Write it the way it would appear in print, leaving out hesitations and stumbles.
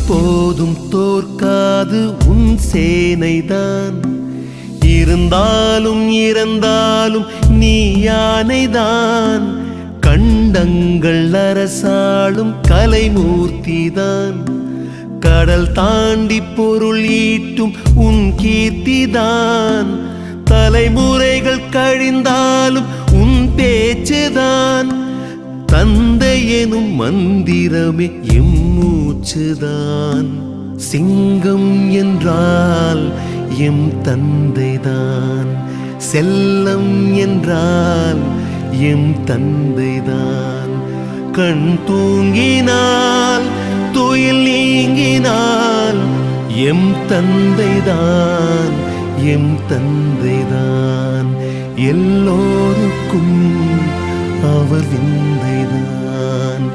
எப்போதும் தோற்காது உன் சேனைதான். இருந்தாலும் இறந்தாலும் நீ யானைதான். கண்டங்கள் அரசாளும் கலைமூர்த்திதான். கடல் தாண்டி பொருள் ஈட்டும் உன் கீர்த்திதான். தலைமுறைகள் கழிந்தாலும் உன் பேச்சுதான். தந்தை எனும் மந்திரமே எம்மூச்சுதான். சிங்கம் என்றால் எம் தந்தைதான். செல்லம் என்றால் எம் தந்தைதான். கண் தூங்கினால் துயில் நீங்கினால் எம் தந்தைதான், எம் தந்தைதான். எல்லோருக்கும் அவர் விந்தைதான்.